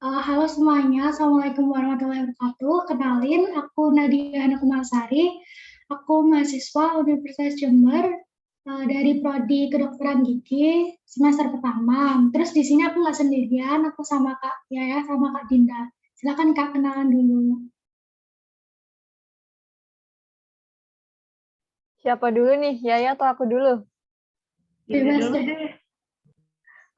Halo semuanya, Assalamualaikum warahmatullahi wabarakatuh. Kenalin, aku Nadia Hanakumasari. Aku mahasiswa Universitas Jember dari Prodi Kedokteran Gigi semester pertama. Terus di sini aku nggak sendirian, aku sama Kak Yaya sama Kak Dinda. Silakan Kak kenalan dulu. Siapa dulu nih, Yaya atau aku dulu? Bebas deh.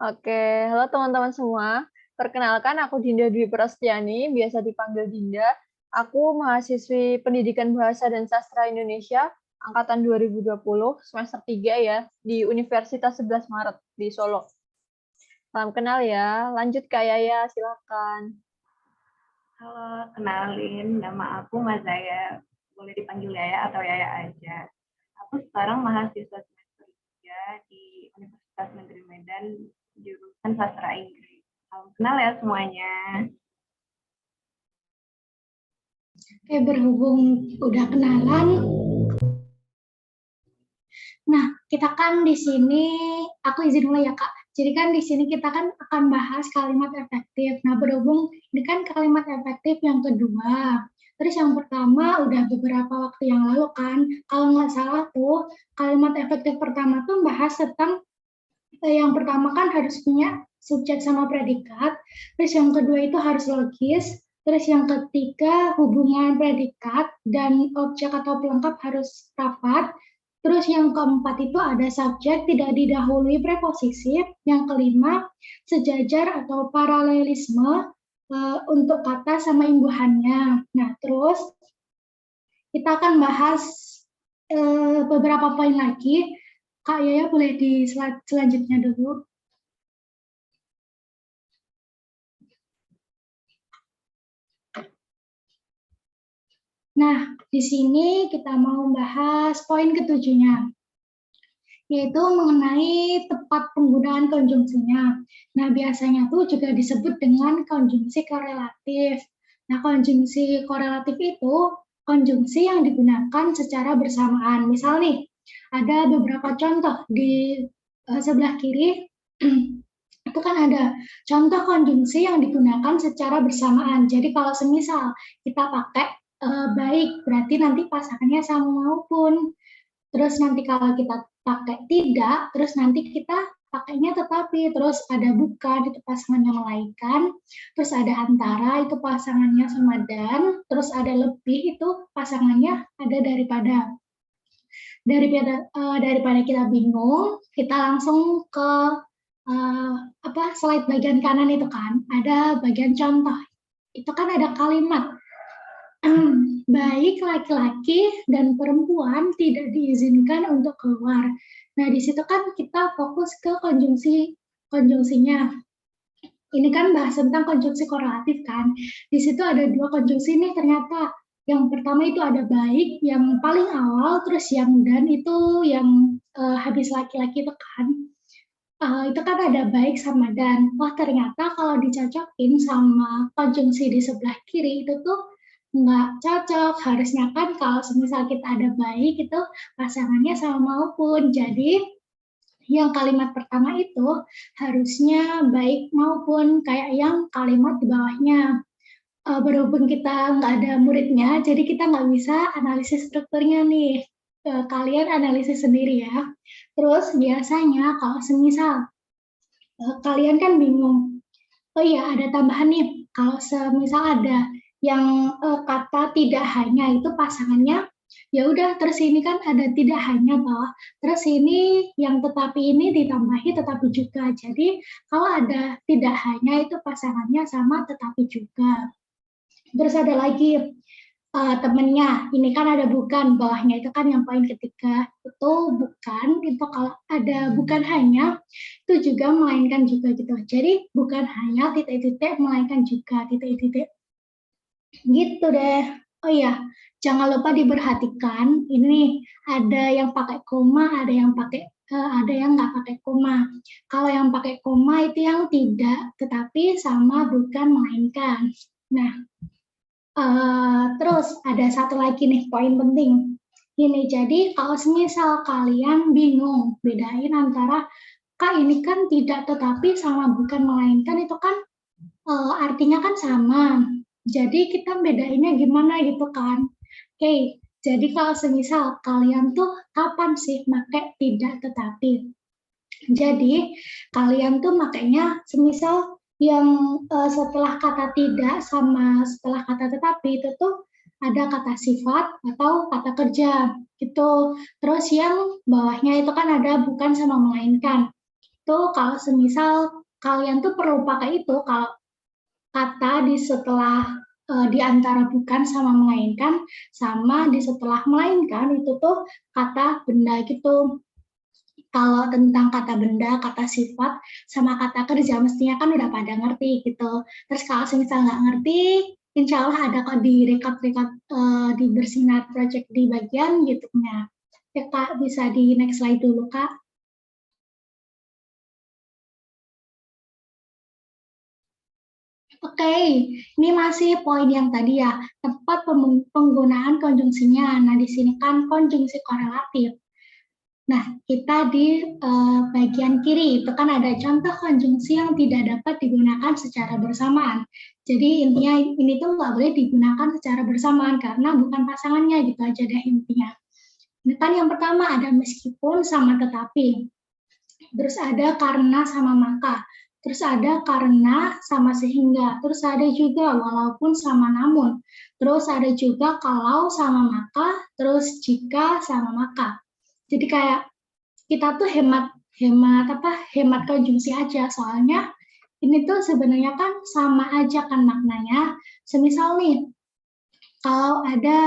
Oke, halo teman-teman semua. Perkenalkan, aku Dinda Dwi Prastiani, biasa dipanggil Dinda. Aku mahasiswi Pendidikan Bahasa dan Sastra Indonesia, angkatan 2020, semester 3 ya, di Universitas 11 Maret di Solo. Salam kenal ya, lanjut Kak Yaya, silakan. Halo, kenalin, nama aku Mazaya. Boleh dipanggil Yaya atau Yaya aja. Aku sekarang mahasiswa semester 3 di Universitas Negeri Medan, jurusan Sastra Inggris. Salam kenal ya semuanya. Oke, berhubung udah kenalan, nah kita kan di sini, aku izin dulu ya Kak. Jadi kan di sini kita kan akan bahas kalimat efektif. Nah, berhubung ini kan kalimat efektif yang kedua. Terus yang pertama udah beberapa waktu yang lalu kan, kalau nggak salah tuh kalimat efektif pertama tuh bahas tentang yang pertama kan harus punya subjek sama predikat, terus yang kedua itu harus logis, terus yang ketiga hubungan predikat dan objek atau pelengkap harus rapat, terus yang keempat itu ada subjek tidak didahului preposisi, yang kelima sejajar atau paralelisme untuk kata sama imbuhannya. Nah, terus kita akan bahas beberapa poin lagi. Kak Yaya boleh di slide selanjutnya dulu. Nah, di sini kita mau bahas poin ketujuhnya, yaitu mengenai tepat penggunaan konjungsinya. Nah, biasanya tuh juga disebut dengan konjungsi korelatif. Nah, konjungsi korelatif itu konjungsi yang digunakan secara bersamaan. Misal nih, ada beberapa contoh di sebelah kiri, itu kan ada contoh konjungsi yang digunakan secara bersamaan. Jadi kalau semisal kita pakai baik, berarti nanti pasangannya sama maupun. Terus nanti kalau kita pakai tidak, terus nanti kita pakainya tetapi, terus ada bukan, itu pasangannya melaikan, terus ada antara, itu pasangannya sama dan, terus ada lebih, itu pasangannya ada daripada. Daripada kita bingung, kita langsung ke slide bagian kanan itu kan, ada bagian contoh. Itu kan ada kalimat, baik laki-laki dan perempuan tidak diizinkan untuk keluar. Nah, di situ kan kita fokus ke konjungsinya. Ini kan bahas tentang konjungsi korelatif kan. Di situ ada dua konjungsi nih ternyata. Yang pertama itu ada baik, yang paling awal, terus yang dan itu yang habis laki-laki itu kan. Itu kan ada baik sama dan. Wah, ternyata kalau dicocokin sama konjungsi di sebelah kiri itu tuh nggak cocok. Harusnya kan kalau semisal kita ada baik itu pasangannya sama maupun. Jadi yang kalimat pertama itu harusnya baik maupun, kayak yang kalimat di bawahnya. Berhubung kita nggak ada muridnya, jadi kita nggak bisa analisis strukturnya nih. Kalian analisis sendiri ya. Terus biasanya kalau semisal kalian kan bingung, oh iya ada tambahan nih, kalau semisal ada yang kata tidak hanya itu pasangannya, ya udah terus ini kan ada tidak hanya toh, terus ini yang tetapi ini ditambahi tetapi juga, jadi kalau ada tidak hanya itu pasangannya sama tetapi juga. Terus ada lagi temennya, ini kan ada bukan, bawahnya itu kan yang poin ketiga, itu bukan, itu kalau ada bukan hanya, itu juga melainkan juga gitu. Jadi bukan hanya titik-titik, melainkan juga titik-titik. Gitu deh. Oh iya, jangan lupa diperhatikan, ini ada yang pakai koma, ada yang nggak pakai koma. Kalau yang pakai koma itu yang tidak, tetapi sama bukan melainkan. Nah, terus ada satu lagi nih poin penting. Ini jadi kalau semisal kalian bingung bedain antara Kak ini kan tidak tetapi sama bukan melainkan, itu kan artinya kan sama. Jadi kita bedainnya gimana gitu kan. Oke, jadi kalau semisal kalian tuh kapan sih pakai tidak tetapi? Jadi kalian tuh makanya semisal yang setelah kata tidak sama setelah kata tetapi itu tuh ada kata sifat atau kata kerja gitu. Terus yang bawahnya itu kan ada bukan sama melainkan. Itu kalau semisal kalian tuh perlu pakai itu kalau kata di setelah di antara bukan sama melainkan sama di setelah melainkan itu tuh kata benda gitu. Kalau tentang kata benda, kata sifat, sama kata kerja mestinya kan udah pada ngerti gitu. Terus kalau misal nggak ngerti, insya Allah ada kok di record-record di Bersinar Project di bagian YouTube-nya. Ya Kak, bisa di next slide dulu Kak. Oke, ini masih poin yang tadi ya, tempat penggunaan konjungsinya. Nah, di sini kan konjungsi korelatif. Nah, kita di bagian kiri itu kan ada contoh konjungsi yang tidak dapat digunakan secara bersamaan. Jadi intinya ini tuh nggak boleh digunakan secara bersamaan karena bukan pasangannya gitu aja deh intinya. Ini kan yang pertama ada meskipun sama tetapi. Terus ada karena sama maka. Terus ada karena sama sehingga. Terus ada juga walaupun sama namun. Terus ada juga kalau sama maka. Terus jika sama maka. Jadi kayak kita tuh hemat konjungsi aja. Soalnya ini tuh sebenarnya kan sama aja kan maknanya. Semisal nih, kalau ada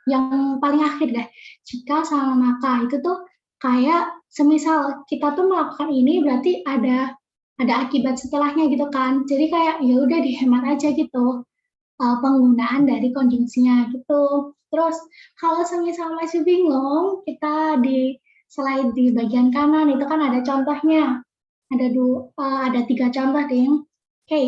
yang paling akhir deh, jika sama maka itu tuh kayak semisal kita tuh melakukan ini berarti ada akibat setelahnya gitu kan. Jadi kayak ya udah dihemat aja gitu penggunaan dari konjungsinya gitu. Terus kalau semisal masih bingung, kita di slide di bagian kanan itu kan ada contohnya. Ada 3 contoh deh. Oke,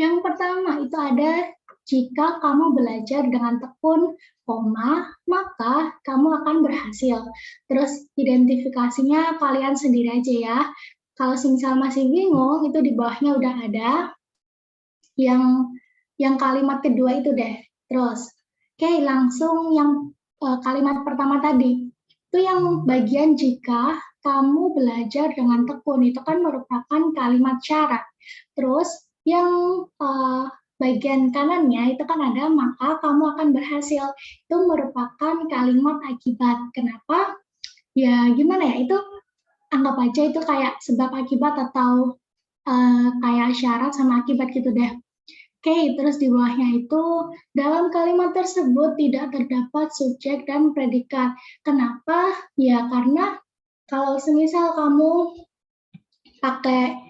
yang pertama itu ada jika kamu belajar dengan tekun, koma, maka kamu akan berhasil. Terus identifikasinya kalian sendiri aja ya. Kalau misal masih bingung, itu di bawahnya udah ada yang kalimat kedua itu deh. Terus, oke, langsung yang kalimat pertama tadi. Itu yang bagian jika kamu belajar dengan tekun, itu kan merupakan kalimat syarat. Terus, yang bagian kanannya itu kan ada maka kamu akan berhasil. Itu merupakan kalimat akibat. Kenapa? Ya gimana ya, itu anggap aja itu kayak sebab akibat atau kayak syarat sama akibat gitu deh. Oke, terus di bawahnya itu dalam kalimat tersebut tidak terdapat subjek dan predikat. Kenapa? Ya karena kalau semisal kamu pakai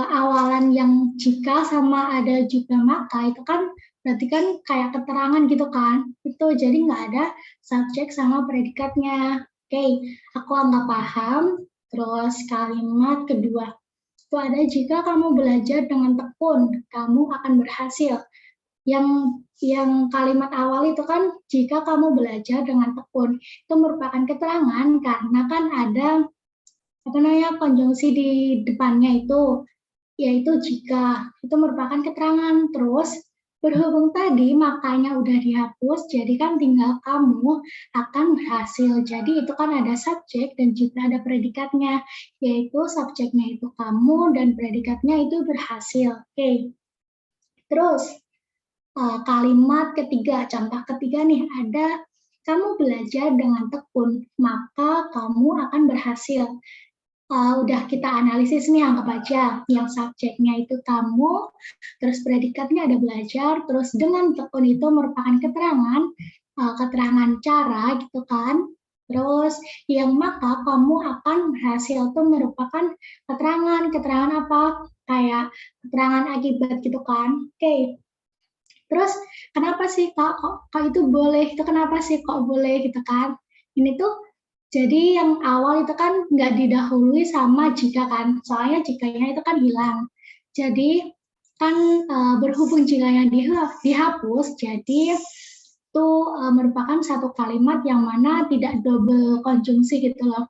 awalan yang jika sama ada juga maka itu kan berarti kan kayak keterangan gitu kan. Itu jadi nggak ada subjek sama predikatnya. Oke, aku anggap paham. Terus kalimat kedua. Itu ada jika kamu belajar dengan tekun, kamu akan berhasil. Yang kalimat awal itu kan jika kamu belajar dengan tekun, itu merupakan keterangan karena kan ada konjungsi di depannya itu, yaitu jika itu merupakan keterangan. Terus berhubung tadi makanya udah dihapus, jadi kan tinggal kamu akan berhasil. Jadi itu kan ada subjek dan juga ada predikatnya, yaitu subjeknya itu kamu dan predikatnya itu berhasil. Oke. Terus kalimat ketiga, contoh ketiga nih ada kamu belajar dengan tekun, maka kamu akan berhasil. Udah kita analisis nih, anggap aja yang subjeknya itu kamu, terus predikatnya ada belajar, terus dengan tekun itu merupakan keterangan cara gitu kan. Terus yang maka kamu akan berhasil itu merupakan keterangan apa? Kayak keterangan akibat gitu kan. Oke. Terus kenapa sih kok itu boleh? Itu kenapa sih kok boleh gitu kan? Ini tuh jadi yang awal itu kan nggak didahului sama jika kan, soalnya jikanya itu kan hilang. Jadi kan berhubung jikanya dihapus, jadi itu merupakan satu kalimat yang mana tidak double konjungsi gitu loh.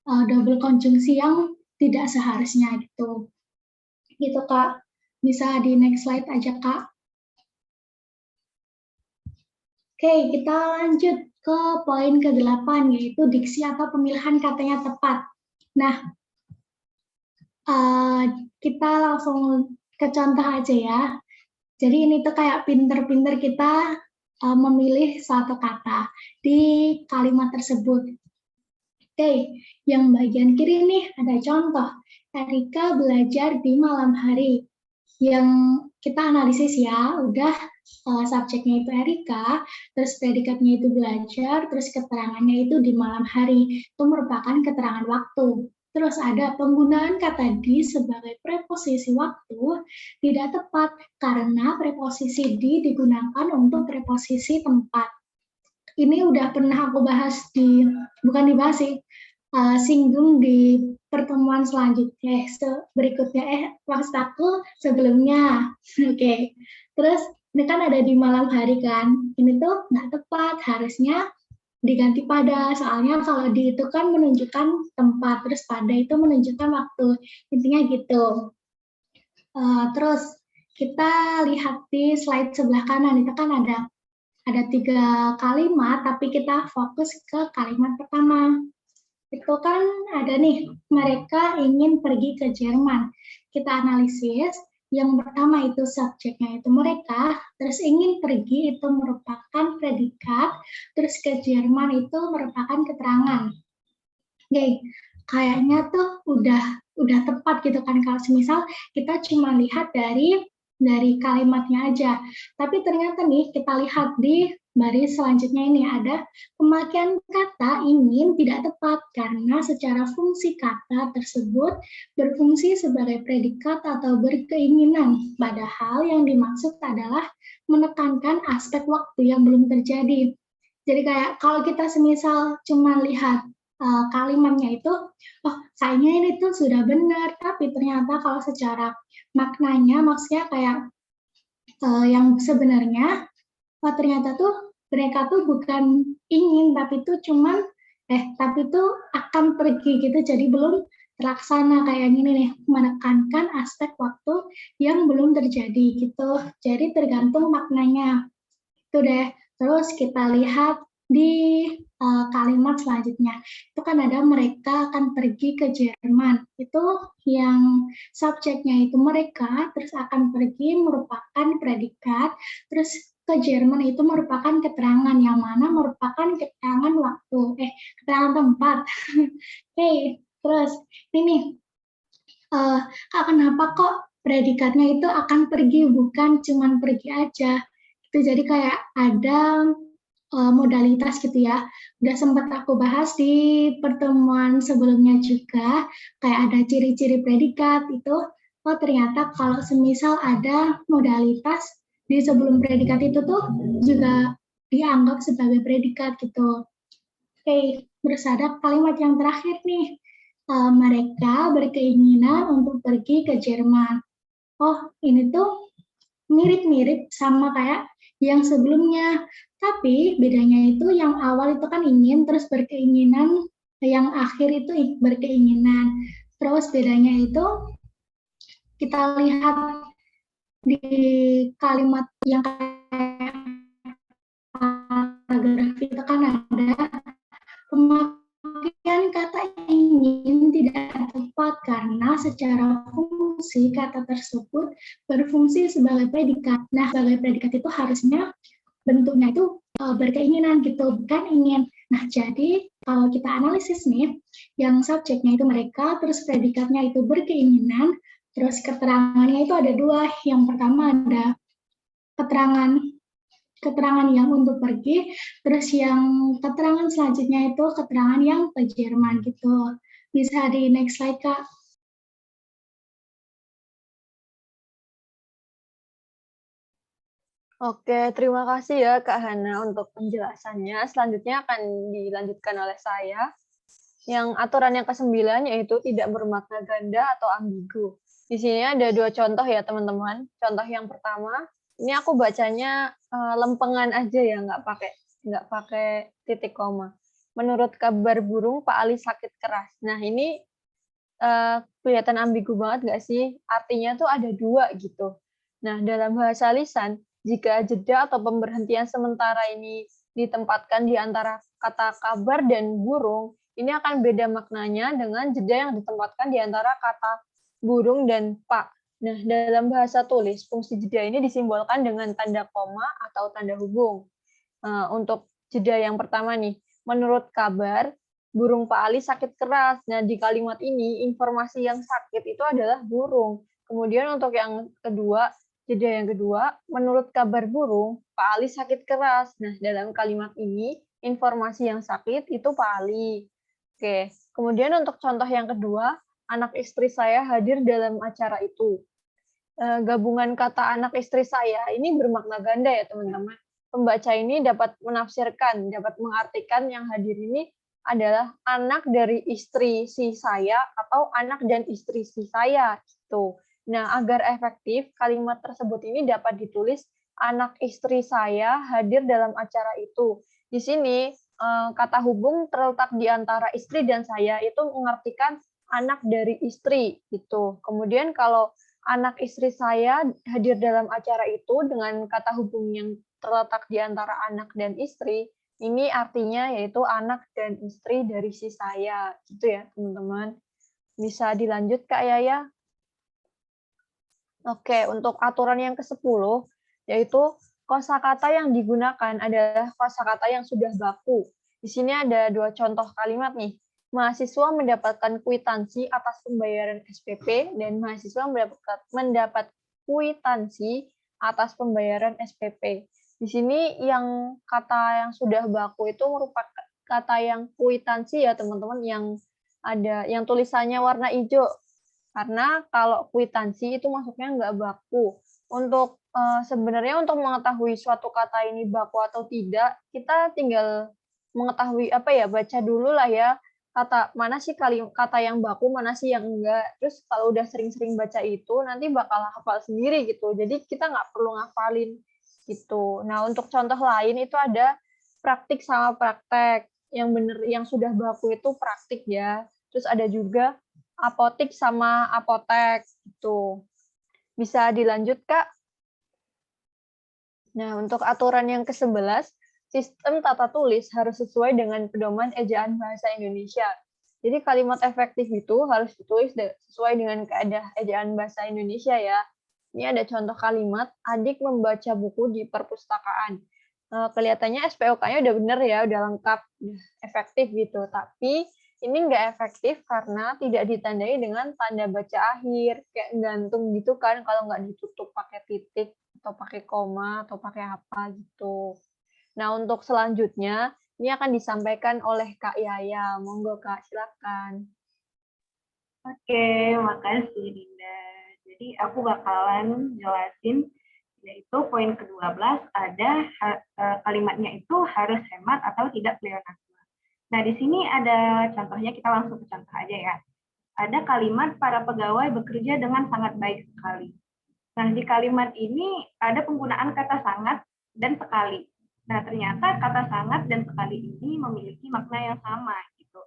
Double konjungsi yang tidak seharusnya gitu. Gitu Kak. Bisa di next slide aja, Kak. Oke, kita lanjut ke poin ke-8, yaitu diksi atau pemilihan katanya tepat. Nah, kita langsung ke contoh aja ya. Jadi ini tuh kayak pinter-pinter kita memilih suatu kata di kalimat tersebut. Oke, yang bagian kiri nih ada contoh. Erika belajar di malam hari. Yang kita analisis ya, udah subjeknya itu Erika, terus predikatnya itu belajar, terus keterangannya itu di malam hari. Itu merupakan keterangan waktu. Terus ada penggunaan kata di sebagai preposisi waktu tidak tepat karena preposisi di digunakan untuk preposisi tempat. Ini udah pernah aku bahas bukan dibahas sih, singgung di pertemuan selanjutnya, berikutnya, maksud aku sebelumnya. Oke. Terus ini kan ada di malam hari kan, ini tuh nggak tepat, harusnya diganti pada, soalnya kalau di itu kan menunjukkan tempat, terus pada itu menunjukkan waktu, intinya gitu. Terus kita lihat di slide sebelah kanan, itu kan ada 3 kalimat, tapi kita fokus ke kalimat pertama. Itu kan ada nih, mereka ingin pergi ke Jerman. Kita analisis, yang pertama itu subjeknya itu mereka, terus ingin pergi itu merupakan predikat, terus ke Jerman itu merupakan keterangan. Oke, kayaknya tuh udah tepat gitu kan, kalau semisal kita cuma lihat dari kalimatnya aja. Tapi ternyata nih kita lihat di baris selanjutnya ini ada pemakaian kata ingin tidak tepat karena secara fungsi kata tersebut berfungsi sebagai predikat atau berkeinginan, padahal yang dimaksud adalah menekankan aspek waktu yang belum terjadi. Jadi kayak kalau kita semisal cuma lihat kalimatnya itu, oh kayaknya ini tuh sudah benar, tapi ternyata kalau secara maknanya maksudnya kayak yang sebenarnya ternyata tuh mereka tuh bukan ingin, tapi tuh cuman tapi tuh akan pergi gitu, jadi belum terlaksana kayak gini nih, menekankan aspek waktu yang belum terjadi gitu. Jadi tergantung maknanya. Itu deh. Terus kita lihat di kalimat selanjutnya. Itu kan ada mereka akan pergi ke Jerman. Itu yang subjeknya itu mereka, terus akan pergi merupakan predikat, terus ke Jerman itu merupakan keterangan yang mana merupakan keterangan waktu, keterangan tempat. Oke, terus ini kenapa kok predikatnya itu akan pergi, bukan cuman pergi aja. Itu jadi kayak ada modalitas gitu ya. Udah sempat aku bahas di pertemuan sebelumnya juga, kayak ada ciri-ciri predikat itu. Oh ternyata kalau semisal ada modalitas di sebelum predikat itu tuh juga dianggap sebagai predikat gitu. Oke, terus ada kalimat yang terakhir nih. Mereka berkeinginan untuk pergi ke Jerman. Oh, ini tuh mirip-mirip sama kayak yang sebelumnya. Tapi bedanya itu yang awal itu kan ingin, terus berkeinginan, yang akhir itu berkeinginan. Terus bedanya itu kita lihat di kalimat yang kayak paragraf itu kan ada pemakaian kata ingin tidak tepat karena secara fungsi kata tersebut berfungsi sebagai predikat. Nah, sebagai predikat itu harusnya bentuknya itu berkeinginan gitu, bukan ingin. Nah, jadi kalau kita analisis nih, yang subjeknya itu mereka, terus predikatnya itu berkeinginan, terus keterangannya itu ada 2. Yang pertama ada keterangan yang untuk pergi, terus yang keterangan selanjutnya itu keterangan yang ke Jerman gitu. Bisa di next slide, Kak. Oke, terima kasih ya Kak Hana untuk penjelasannya. Selanjutnya akan dilanjutkan oleh saya. Yang aturan yang ke-9 yaitu tidak bermakna ganda atau ambigu. Di sini ada 2 contoh ya teman-teman. Contoh yang pertama, ini aku bacanya lempengan aja ya, nggak pakai titik koma. Menurut kabar burung Pak Ali sakit keras. Nah ini Kelihatan ambigu banget nggak sih? Artinya tuh ada dua gitu. Nah, dalam bahasa lisan, jika jeda atau pemberhentian sementara ini ditempatkan di antara kata kabar dan burung, ini akan beda maknanya dengan jeda yang ditempatkan di antara kata burung dan pak. Nah, dalam bahasa tulis, fungsi jeda ini disimbolkan dengan tanda koma atau tanda hubung. Untuk jeda yang pertama nih, menurut kabar, burung Pak Ali sakit keras. Nah, di kalimat ini, informasi yang sakit itu adalah burung. Kemudian untuk yang kedua, jeda yang kedua, menurut kabar burung, Pak Ali sakit keras. Nah, dalam kalimat ini, informasi yang sakit itu Pak Ali. Oke, kemudian untuk contoh yang kedua, anak istri saya hadir dalam acara itu. Gabungan kata anak istri saya ini bermakna ganda ya teman-teman. Pembaca ini dapat menafsirkan, dapat mengartikan yang hadir ini adalah anak dari istri si saya atau anak dan istri si saya gitu. Nah, agar efektif, kalimat tersebut ini dapat ditulis anak istri saya hadir dalam acara itu. Di sini kata hubung terletak di antara istri dan saya itu mengartikan anak dari istri gitu. Kemudian kalau anak istri saya hadir dalam acara itu dengan kata hubung yang terletak di antara anak dan istri, ini artinya yaitu anak dan istri dari si saya, gitu ya teman-teman. Bisa dilanjut Kak Yaya? Oke, untuk aturan yang ke-10, yaitu kosakata yang digunakan adalah kosakata yang sudah baku. Di sini ada 2 contoh kalimat nih. Mahasiswa mendapatkan kwitansi atas pembayaran SPP dan mahasiswa mendapat kwitansi atas pembayaran SPP. Di sini yang kata yang sudah baku itu merupakan kata yang kwitansi ya teman-teman, yang ada yang tulisannya warna hijau. Karena kalau kwitansi itu masuknya nggak baku. Untuk sebenarnya untuk mengetahui suatu kata ini baku atau tidak, kita tinggal mengetahui baca dulu lah ya, kata mana sih kata yang baku, mana sih yang enggak. Terus kalau udah sering-sering baca itu, nanti bakal hafal sendiri gitu. Jadi kita nggak perlu ngafalin gitu. Nah, untuk contoh lain itu ada praktik sama praktek. Yang benar yang sudah baku itu praktik ya. Terus ada juga apotik sama apotek gitu. Bisa dilanjut, Kak? Nah, untuk aturan yang ke-11, sistem tata tulis harus sesuai dengan pedoman ejaan bahasa Indonesia. Jadi kalimat efektif itu harus ditulis sesuai dengan kaidah ejaan bahasa Indonesia ya. Ini ada contoh kalimat, adik membaca buku di perpustakaan. Kelihatannya SPOK-nya udah bener ya, udah lengkap, udah efektif gitu. Tapi ini nggak efektif karena tidak ditandai dengan tanda baca akhir, kayak gantung gitu kan kalau nggak ditutup pakai titik atau pakai koma atau pakai apa gitu. Nah, untuk selanjutnya ini akan disampaikan oleh Kak Yaya. Monggo Kak, silakan. Oke, makasih Dinda. Jadi aku bakalan jelasin, yaitu poin ke-12 ada kalimatnya itu harus hemat atau tidak pleonasme. Nah, di sini ada contohnya, kita langsung ke contoh aja ya. Ada kalimat para pegawai bekerja dengan sangat baik sekali. Nah, di kalimat ini ada penggunaan kata sangat dan sekali. Nah, ternyata kata sangat dan sekali ini memiliki makna yang sama gitu.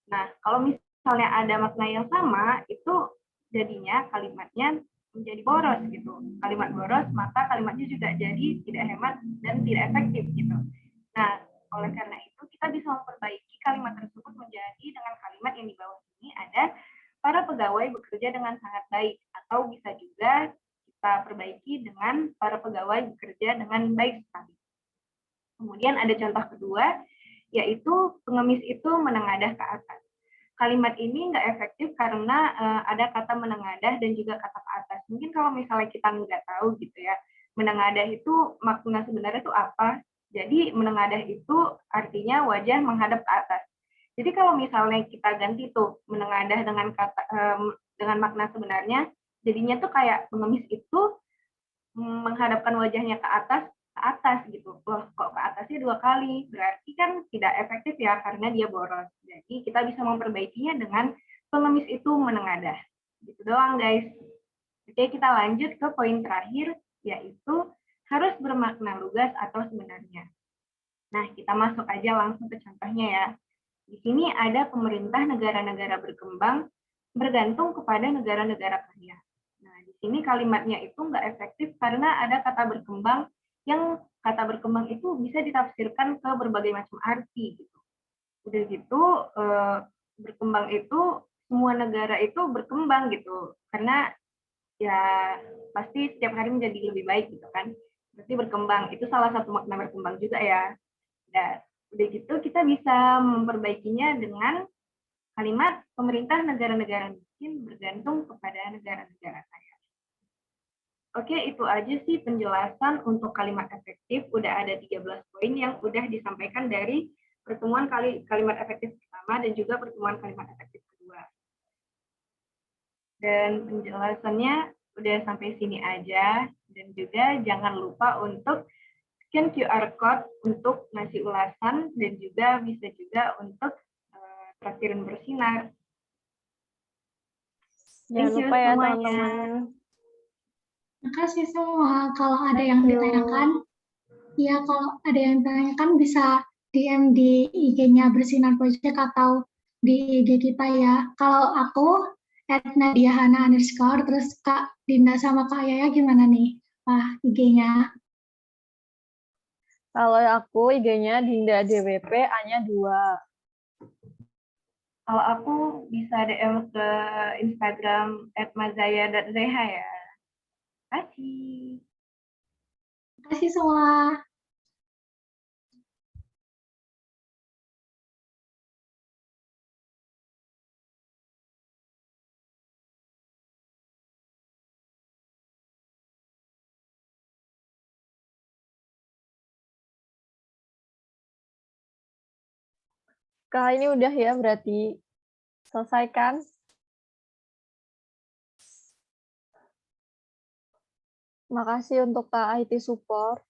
Nah, kalau misalnya ada makna yang sama, itu jadinya kalimatnya menjadi boros gitu. Kalimat boros, maka kalimatnya juga jadi tidak hemat dan tidak efektif gitu. Nah, oleh karena itu kita bisa memperbaiki kalimat tersebut menjadi dengan kalimat yang di bawah ini ada para pegawai bekerja dengan sangat baik, atau bisa juga kita perbaiki dengan para pegawai bekerja dengan baik sekali. Kemudian ada contoh kedua, yaitu pengemis itu menengadah ke atas. Kalimat ini nggak efektif karena ada kata menengadah dan juga kata ke atas. Mungkin kalau misalnya kita nggak tahu gitu ya, menengadah itu makna sebenarnya itu apa. Jadi menengadah itu artinya wajah menghadap ke atas. Jadi kalau misalnya kita ganti tuh menengadah dengan kata dengan makna sebenarnya, jadinya tuh kayak pengemis itu menghadapkan wajahnya ke atas gitu. Loh, kok ke atasnya 2 kali? Berarti kan tidak efektif ya karena dia boros. Jadi kita bisa memperbaikinya dengan pengemis itu menengadah. Gitu doang guys. Oke, kita lanjut ke poin terakhir, yaitu harus bermakna lugas atau sebenarnya. Nah, kita masuk aja langsung ke contohnya ya. Di sini ada pemerintah negara-negara berkembang bergantung kepada negara-negara kaya. Nah, di sini kalimatnya itu nggak efektif karena ada kata berkembang yang kata berkembang itu bisa ditafsirkan ke berbagai macam arti gitu. Udah gitu berkembang itu semua negara itu berkembang gitu karena ya pasti setiap hari menjadi lebih baik gitu kan. Berarti berkembang itu salah satu makna berkembang juga ya. Dan udah gitu kita bisa memperbaikinya dengan kalimat pemerintah negara-negara miskin bergantung kepada negara-negara kaya. Oke, itu aja sih penjelasan untuk kalimat efektif. Udah ada 13 poin yang udah disampaikan dari pertemuan kalimat efektif pertama dan juga pertemuan kalimat efektif kedua. Dan penjelasannya udah sampai sini aja. Dan juga jangan lupa untuk scan QR code untuk ngasih ulasan dan juga bisa juga untuk traktiran bersinar. Jangan lupa ya teman-teman. Terima kasih semua. Kalau ada yang ditanyakan, ya kalau ada yang ditanyakan bisa DM di IG-nya Bersinar Project atau di IG kita ya. Kalau aku @nadiahana_, terus Kak Dinda sama Kak Yaya gimana nih? IG-nya. Kalau aku IG-nya Dinda DWP, A-nya 2. Kalau aku bisa DM ke Instagram @mazaya.zh ya. Terima kasih. Terima kasih semua. Kak, ini udah ya berarti selesai kan? Makasih untuk Kak IT Support.